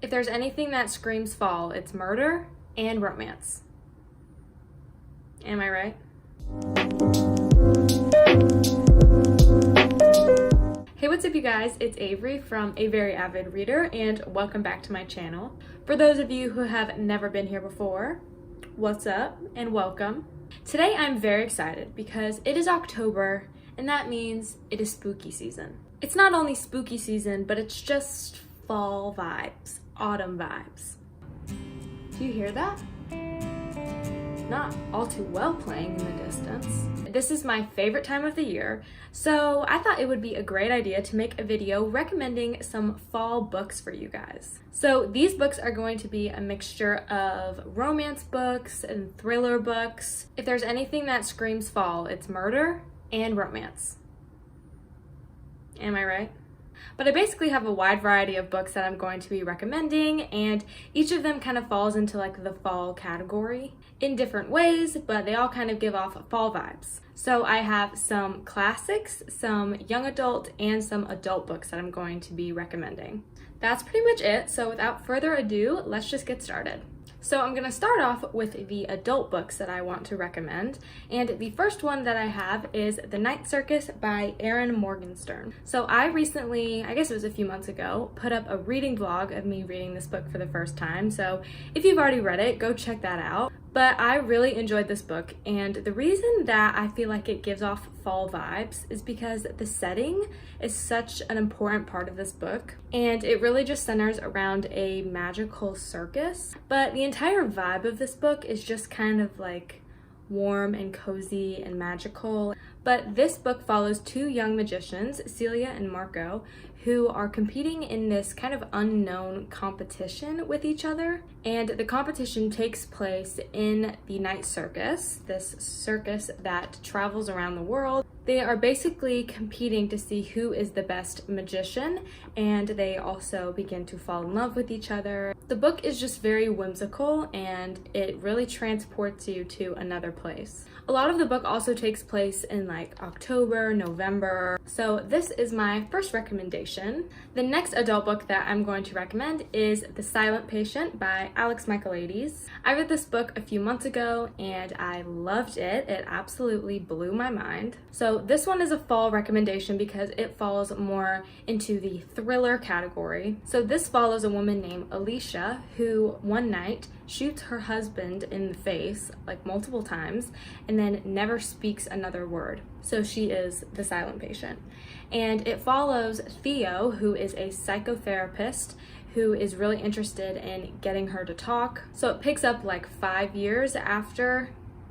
If there's anything that screams fall, it's murder and romance. Am I right? Hey, what's up you guys? It's Avery from A Very Avid Reader and welcome back to my channel. For those of you who have never been here before, what's up and welcome. Today I'm very excited because it is October and that means it is spooky season. It's not only spooky season, but it's just fall vibes, autumn vibes. Do you hear that? Not all too well playing in the distance. This is my favorite time of the year, so I thought it would be a great idea to make a video recommending some fall books for you guys. So these books are going to be a mixture of romance books and thriller books. If there's anything that screams fall, it's murder and romance. Am I right? But I basically have a wide variety of books that I'm going to be recommending, and each of them kind of falls into like the fall category in different ways, but they all kind of give off fall vibes. So I have some classics, some young adult, and some adult books that I'm going to be recommending. That's pretty much it, so without further ado, let's just get started. So I'm going to start off with the adult books that I want to recommend, and the first one that I have is The Night Circus by Erin Morgenstern. So I recently, I guess it was a few months ago, put up a reading vlog of me reading this book for the first time, so if you've already read it, go check that out. But I really enjoyed this book, and the reason that I feel like it gives off fall vibes is because the setting is such an important part of this book, and it really just centers around a magical circus. But the entire vibe of this book is just kind of like warm and cozy and magical. But this book follows two young magicians, Celia and Marco, who are competing in this kind of unknown competition with each other. And the competition takes place in the Night Circus, this circus that travels around the world. They are basically competing to see who is the best magician, and they also begin to fall in love with each other. The book is just very whimsical and it really transports you to another place. A lot of the book also takes place in like October, November. So this is my first recommendation. The next adult book that I'm going to recommend is The Silent Patient by Alex Michaelides. I read this book a few months ago and I loved it. It absolutely blew my mind. So this one is a fall recommendation because it falls more into the thriller category. So this follows a woman named Alicia who one night shoots her husband in the face like multiple times and then never speaks another word. So she is the silent patient. And it follows Theo, who is a psychotherapist who is really interested in getting her to talk. So it picks up like 5 years after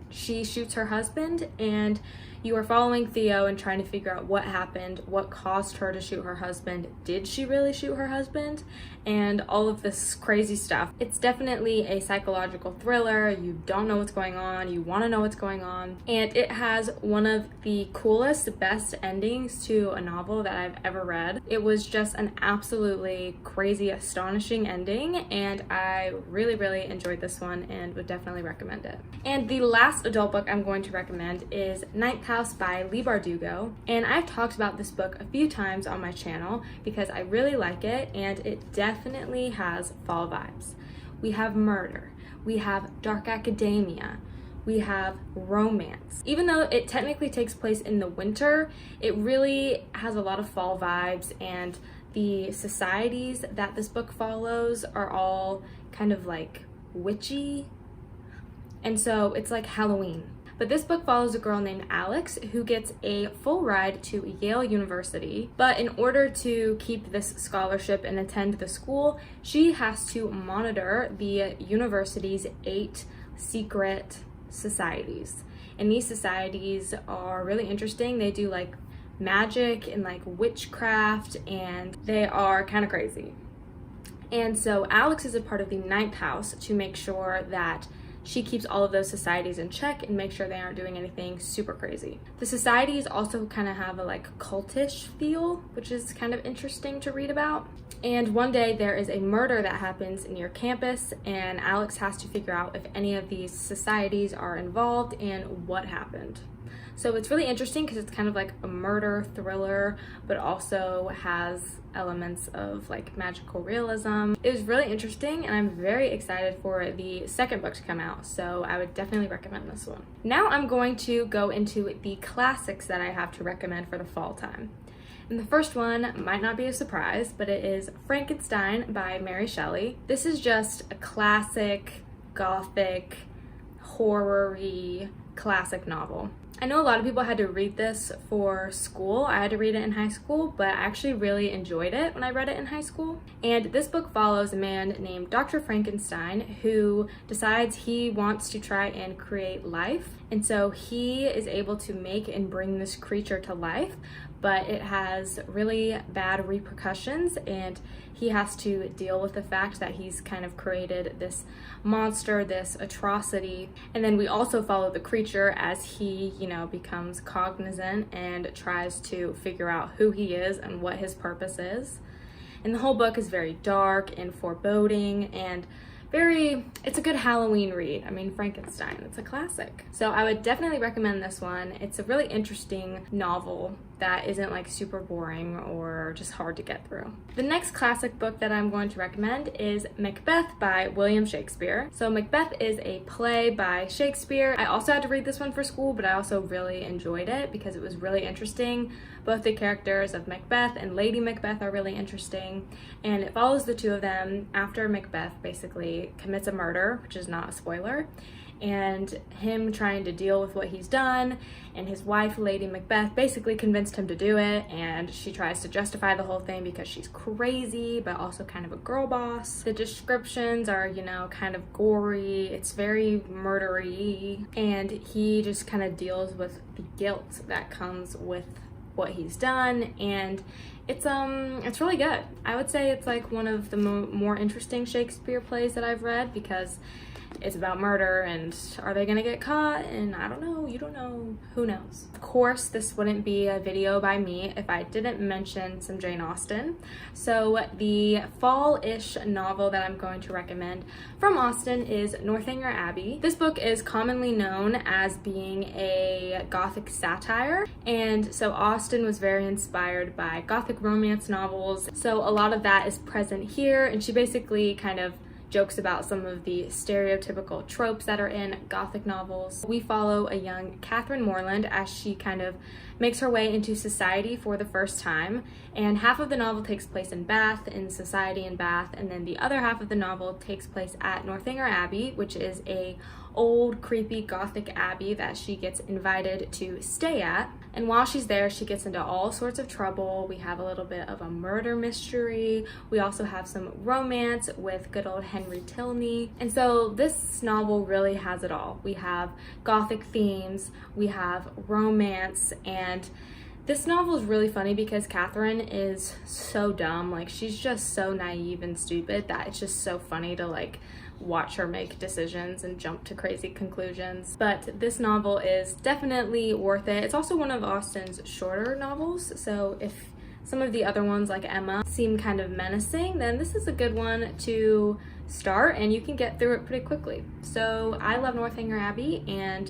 she shoots her husband, and you are following Theo and trying to figure out what happened, what caused her to shoot her husband, did she really shoot her husband, and all of this crazy stuff. It's definitely a psychological thriller. You don't know what's going on, you want to know what's going on, and it has one of the coolest, best endings to a novel that I've ever read. It was just an absolutely crazy, astonishing ending, and I really enjoyed this one and would definitely recommend it. And the last adult book I'm going to recommend is Ninth House by Leigh Bardugo, and I've talked about this book a few times on my channel because I really like it, and it definitely has fall vibes. We have murder, we have dark academia, we have romance. Even though it technically takes place in the winter, it really has a lot of fall vibes, and the societies that this book follows are all kind of like witchy, and so it's like Halloween. But this book follows a girl named Alex who gets a full ride to Yale University, but in order to keep this scholarship and attend the school, she has to monitor the university's 8 secret societies. And these societies are really interesting. They do like magic and like witchcraft, and they are kind of crazy. And so Alex is a part of the Ninth House to make sure that she keeps all of those societies in check and make sure they aren't doing anything super crazy. The societies also kind of have a like cultish feel, which is kind of interesting to read about. And one day there is a murder that happens near campus, and Alex has to figure out if any of these societies are involved and what happened. So it's really interesting because it's kind of like a murder thriller, but also has elements of like magical realism. It was really interesting, and I'm very excited for the second book to come out, so I would definitely recommend this one. Now I'm going to go into the classics that I have to recommend for the fall time. And the first one might not be a surprise, but it is Frankenstein by Mary Shelley. This is just a classic, gothic, horror-y classic novel. I know a lot of people had to read this for school. I had to read it in high school, but I actually really enjoyed it when I read it in high school. And this book follows a man named Dr. Frankenstein who decides he wants to try and create life. And so he is able to make and bring this creature to life, but it has really bad repercussions, and he has to deal with the fact that he's kind of created this monster, this atrocity. And then we also follow the creature as he, becomes cognizant and tries to figure out who he is and what his purpose is. And the whole book is very dark and foreboding, and it's a good Halloween read. I mean, Frankenstein, it's a classic. So I would definitely recommend this one. It's a really interesting novel that isn't like super boring or just hard to get through. The next classic book that I'm going to recommend is Macbeth by William Shakespeare. So Macbeth is a play by Shakespeare. I also had to read this one for school, but I also really enjoyed it because it was really interesting. Both the characters of Macbeth and Lady Macbeth are really interesting, and it follows the two of them after Macbeth basically commits a murder, which is not a spoiler, and him trying to deal with what he's done, and his wife, Lady Macbeth, basically convinced him to do it, and she tries to justify the whole thing because she's crazy, but also kind of a girl boss. The descriptions are, kind of gory, it's very murdery, and he just kind of deals with the guilt that comes with what he's done, and it's really good. I would say it's like one of the more interesting Shakespeare plays that I've read because it's about murder, and are they gonna get caught? And I don't know, you don't know, who knows? Of course, this wouldn't be a video by me if I didn't mention some Jane Austen. So the fall-ish novel that I'm going to recommend from Austen is Northanger Abbey. This book is commonly known as being a Gothic satire, and so Austen was very inspired by Gothic romance novels. So a lot of that is present here, and she basically kind of jokes about some of the stereotypical tropes that are in Gothic novels. We follow a young Catherine Morland as she kind of makes her way into society for the first time, and half of the novel takes place in Bath, in society in Bath, and then the other half of the novel takes place at Northanger Abbey, which is a old creepy Gothic abbey that she gets invited to stay at. And while she's there, she gets into all sorts of trouble. We have a little bit of a murder mystery. We also have some romance with good old Henry Tilney. And so this novel really has it all. We have Gothic themes, we have romance, and this novel is really funny because Catherine is so dumb. Like, she's just so naive and stupid that it's just so funny to like watch her make decisions and jump to crazy conclusions. But this novel is definitely worth it. It's also one of Austen's shorter novels, so if some of the other ones like Emma seem kind of menacing, then this is a good one to start and you can get through it pretty quickly. So I love Northanger Abbey, and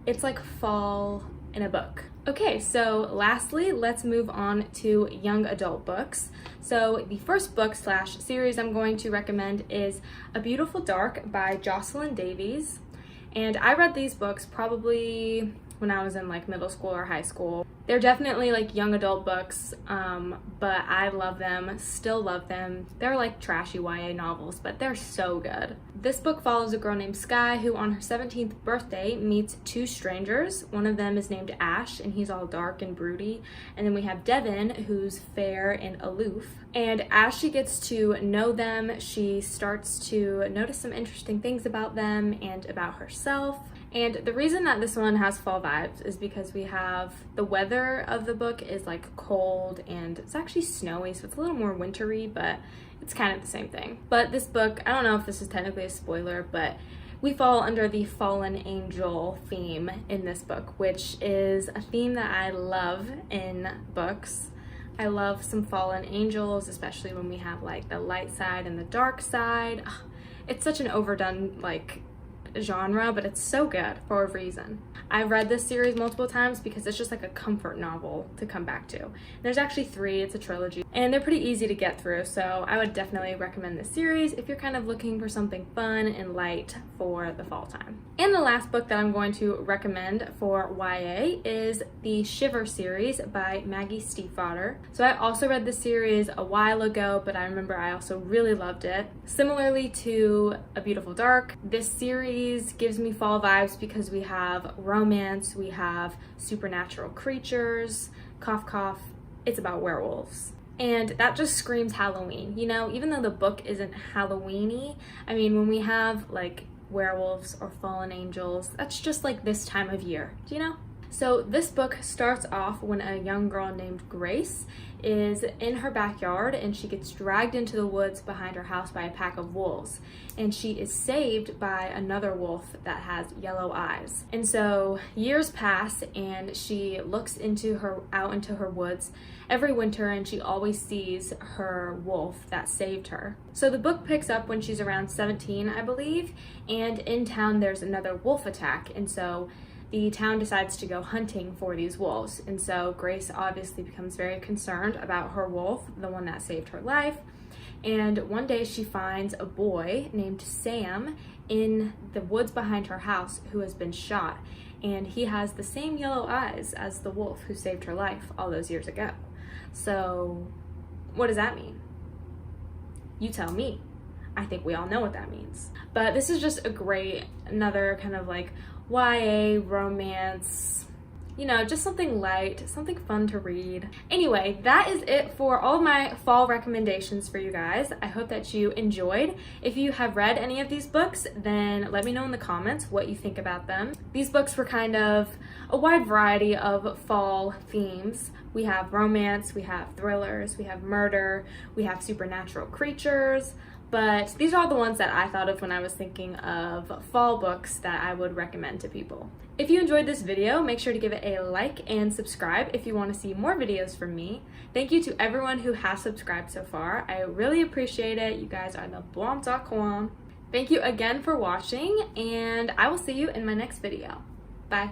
it's like fall in a book. Okay, so lastly, let's move on to young adult books. So the first book / series I'm going to recommend is A Beautiful Dark by Jocelyn Davies. And I read these books probably when I was in like middle school or high school. They're definitely like young adult books, but I love them, still love them. They're like trashy YA novels, but they're so good. This book follows a girl named Sky who on her 17th birthday meets two strangers. One of them is named Ash, and he's all dark and broody. And then we have Devin, who's fair and aloof. And as she gets to know them, she starts to notice some interesting things about them and about herself. And the reason that this one has fall vibes is because we have the weather of the book is like cold and it's actually snowy, so it's a little more wintry, but it's kind of the same thing. But this book, I don't know if this is technically a spoiler, but we fall under the fallen angel theme in this book, which is a theme that I love in books. I love some fallen angels, especially when we have like the light side and the dark side. It's such an overdone like genre, but it's so good for a reason. I've read this series multiple times because it's just like a comfort novel to come back to. There's actually 3, it's a trilogy, and they're pretty easy to get through, so I would definitely recommend this series if you're kind of looking for something fun and light for the fall time. And the last book that I'm going to recommend for YA is the Shiver series by Maggie Stiefvater. So I also read this series a while ago, but I remember I also really loved it. Similarly to A Beautiful Dark, this series gives me fall vibes because we have romance, we have supernatural creatures, cough cough, it's about werewolves. And that just screams Halloween, you know, even though the book isn't Halloween-y. I mean, when we have like werewolves or fallen angels, that's just like this time of year, do you know? So this book starts off when a young girl named Grace is in her backyard and she gets dragged into the woods behind her house by a pack of wolves, and she is saved by another wolf that has yellow eyes. And so years pass and she looks out into her woods every winter, and she always sees her wolf that saved her. So the book picks up when she's around 17, I believe, and in town there's another wolf attack, and so the town decides to go hunting for these wolves. And so Grace obviously becomes very concerned about her wolf, the one that saved her life. And one day she finds a boy named Sam in the woods behind her house who has been shot. And he has the same yellow eyes as the wolf who saved her life all those years ago. So what does that mean? You tell me. I think we all know what that means. But this is just another kind of like YA romance, you know, just something light, something fun to read. Anyway, that is it for all of my fall recommendations for you guys. I hope that you enjoyed. If you have read any of these books, then let me know in the comments what you think about them. These books were kind of a wide variety of fall themes. We have romance, we have thrillers, we have murder, we have supernatural creatures, but these are all the ones that I thought of when I was thinking of fall books that I would recommend to people. If you enjoyed this video, make sure to give it a like and subscribe if you want to see more videos from me. Thank you to everyone who has subscribed so far. I really appreciate it. You guys are the bomb.com. Thank you again for watching, and I will see you in my next video. Bye.